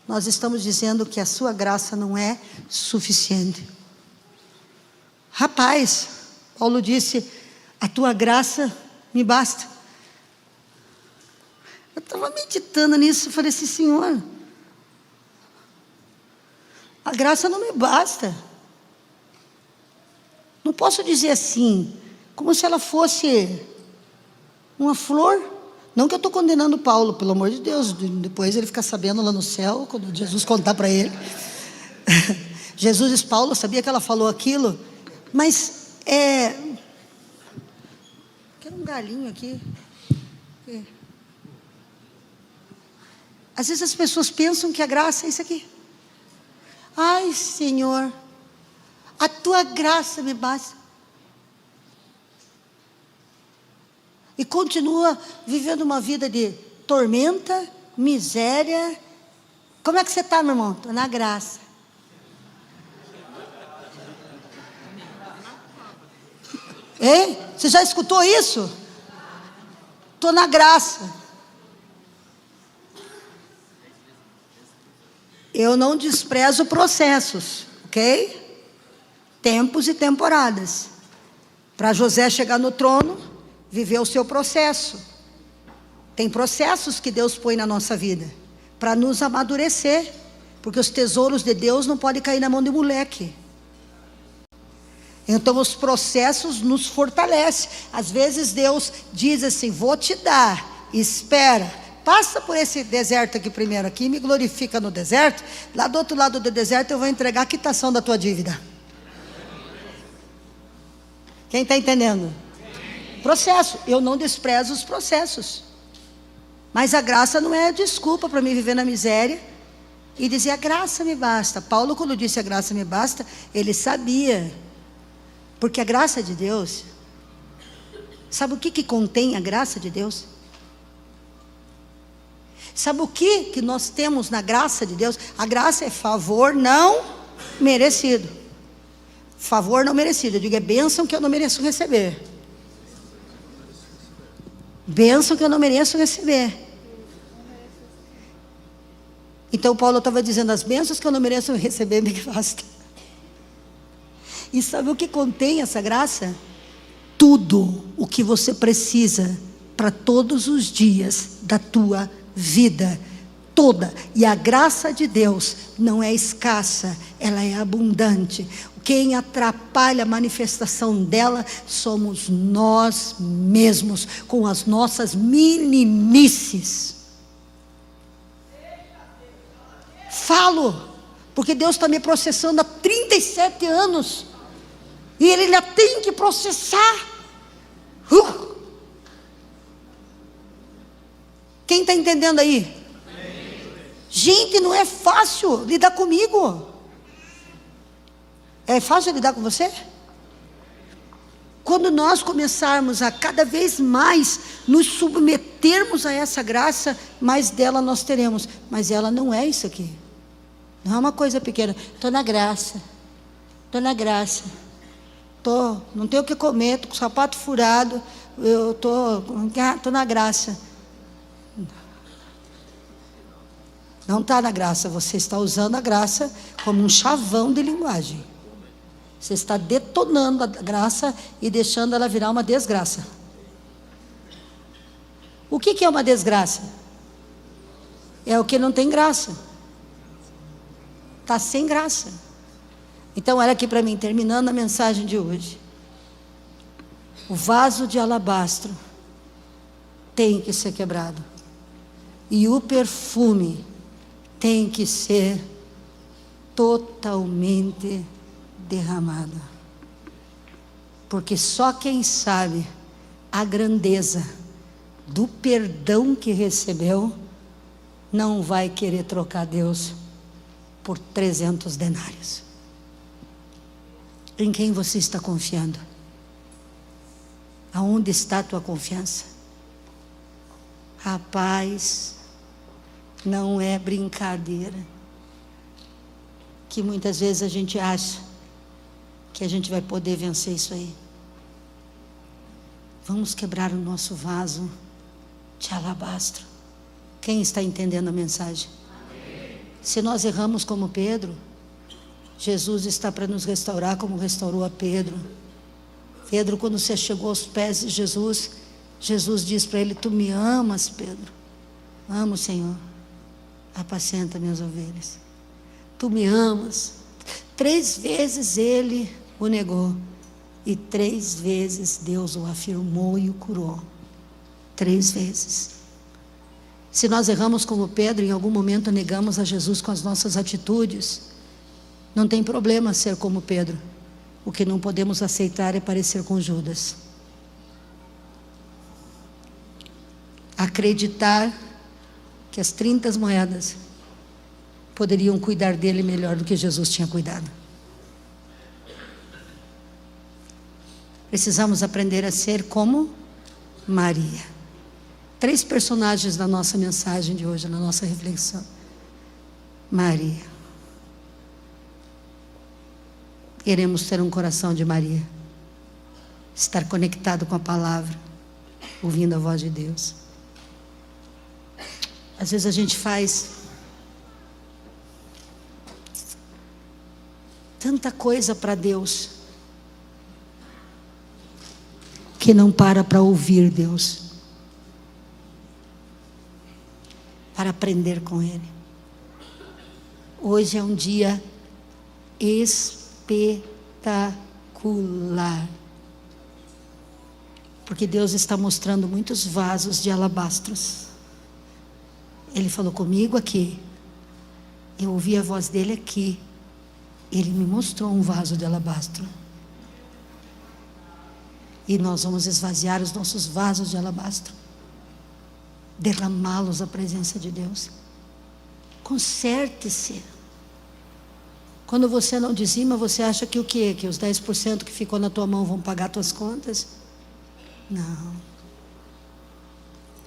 nós estamos dizendo que a sua graça não é suficiente. Rapaz, Paulo disse: a tua graça me basta. Eu estava meditando nisso, falei assim: Senhor, a graça não me basta. Não posso dizer assim, como se ela fosse uma flor. Não que eu estou condenando Paulo, pelo amor de Deus, depois ele fica sabendo lá no céu, quando Jesus contar para ele. Jesus diz: Paulo, sabia que ela falou aquilo? Mas quero um galinho aqui. Às vezes as pessoas pensam que a graça é isso aqui. Ai, Senhor, a tua graça me basta. E continua vivendo uma vida de tormenta, miséria. Como é que você está, meu irmão? Estou na graça. Hein? Você já escutou isso? Estou na graça. Eu não desprezo processos, ok? Tempos e temporadas. Para José chegar no trono, viver o seu processo. Tem processos que Deus põe na nossa vida para nos amadurecer, porque os tesouros de Deus não podem cair na mão de moleque. Então os processos nos fortalecem. Às vezes Deus diz assim: vou te dar, espera, passa por esse deserto aqui primeiro, aqui me glorifica no deserto. Lá do outro lado do deserto eu vou entregar a quitação da tua dívida. Quem está entendendo? Processo. Eu não desprezo os processos. Mas a graça não é desculpa para me viver na miséria e dizer a graça me basta. Paulo, quando disse a graça me basta, ele sabia. Porque a graça de Deus, sabe o que contém a graça de Deus? Sabe o que nós temos na graça de Deus? A graça é favor não merecido. Favor não merecido. Eu digo, é bênção que eu não mereço receber. Bênção que eu não mereço receber. Então Paulo estava dizendo, as bênçãos que eu não mereço receber me basta. E sabe o que contém essa graça? Tudo o que você precisa para todos os dias da tua vida toda. E a graça de Deus não é escassa, ela é abundante. Quem atrapalha a manifestação dela somos nós mesmos, com as nossas meninices. Falo, porque Deus está me processando há 37 anos, e Ele ainda tem que processar. Quem está entendendo aí? Gente, não é fácil lidar comigo. É fácil lidar com você? Quando nós começarmos a cada vez mais nos submetermos a essa graça, mais dela nós teremos. Mas ela não é isso aqui. Não é uma coisa pequena. Estou na graça. Estou na graça. Não tenho o que comer, estou com o sapato furado. Eu estou na graça. Não está na graça. Você está usando a graça como um chavão de linguagem. Você está detonando a graça e deixando ela virar uma desgraça. O que é uma desgraça? É o que não tem graça. Está sem graça. Então olha aqui para mim, terminando a mensagem de hoje. O vaso de alabastro tem que ser quebrado. E o perfume tem que ser totalmente derramado. Porque só quem sabe a grandeza do perdão que recebeu não vai querer trocar Deus por 300 denários. Em quem você está confiando? Aonde está a tua confiança? Rapaz, não é brincadeira que muitas vezes a gente acha que a gente vai poder vencer isso aí. Vamos quebrar o nosso vaso de alabastro. Quem está entendendo a mensagem? Amém. Se nós erramos como Pedro, Jesus está para nos restaurar como restaurou a Pedro. Pedro, quando você chegou aos pés de Jesus, Jesus diz para ele, tu me amas, Pedro? Amo, Senhor. Apacenta minhas ovelhas. Tu me amas. 3 vezes ele o negou. E 3 vezes Deus o afirmou e o curou. 3 vezes. Se nós erramos como Pedro, em algum momento negamos a Jesus com as nossas atitudes, não tem problema ser como Pedro. O que não podemos aceitar é parecer com Judas. Acreditar que as 30 moedas poderiam cuidar dele melhor do que Jesus tinha cuidado. Precisamos aprender a ser como Maria. 3 personagens da nossa mensagem de hoje, na nossa reflexão. Maria. Queremos ter um coração de Maria. Estar conectado com a palavra, ouvindo a voz de Deus. Às vezes a gente faz tanta coisa para Deus que não para ouvir Deus, para aprender com Ele. Hoje é um dia espetacular, porque Deus está mostrando muitos vasos de alabastros. Ele falou comigo aqui, eu ouvi a voz dele aqui, ele me mostrou um vaso de alabastro. e nós vamos esvaziar os nossos vasos de alabastro, derramá-los à presença de Deus. Conserte-se. Quando você não dizima, você acha que o quê? Que os 10% que ficou na tua mão vão pagar tuas contas? Não.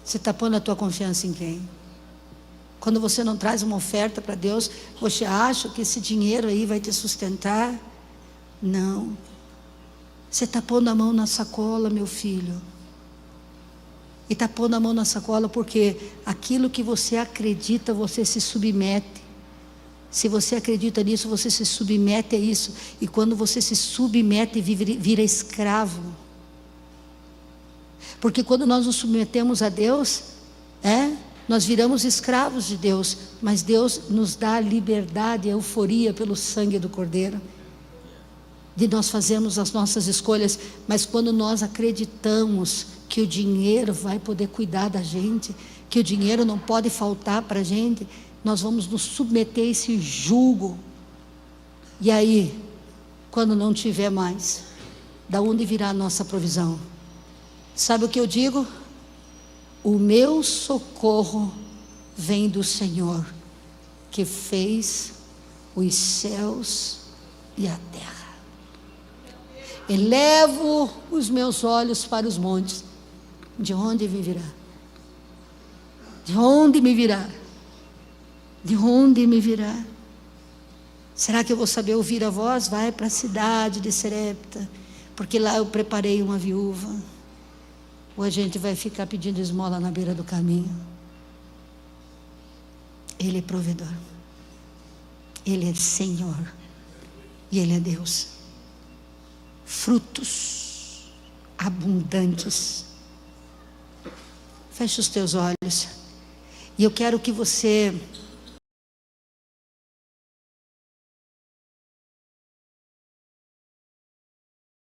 Você está pondo a tua confiança em quem? Quando você não traz uma oferta para Deus, você acha que esse dinheiro aí vai te sustentar? Não. Você está pondo a mão na sacola, meu filho. E está pondo a mão na sacola porque aquilo que você acredita, você se submete. Se você acredita nisso, você se submete a isso. E quando você se submete, vira escravo. Porque quando nós nos submetemos a Deus, nós viramos escravos de Deus. Mas Deus nos dá a liberdade, a euforia pelo sangue do Cordeiro, de nós fazermos as nossas escolhas. Mas quando nós acreditamos que o dinheiro vai poder cuidar da gente, que o dinheiro não pode faltar para a gente, nós vamos nos submeter a esse jugo. E aí, quando não tiver mais, da onde virá a nossa provisão? Sabe o que eu digo? O meu socorro vem do Senhor, que fez os céus e a terra. Elevo os meus olhos para os montes. De onde me virá? De onde me virá? De onde me virá? Será que eu vou saber ouvir a voz? Vai para a cidade de Serepta, porque lá eu preparei uma viúva. Ou a gente vai ficar pedindo esmola na beira do caminho? Ele é provedor. Ele é Senhor. E Ele é Deus. Frutos abundantes. Feche os teus olhos. E eu quero que você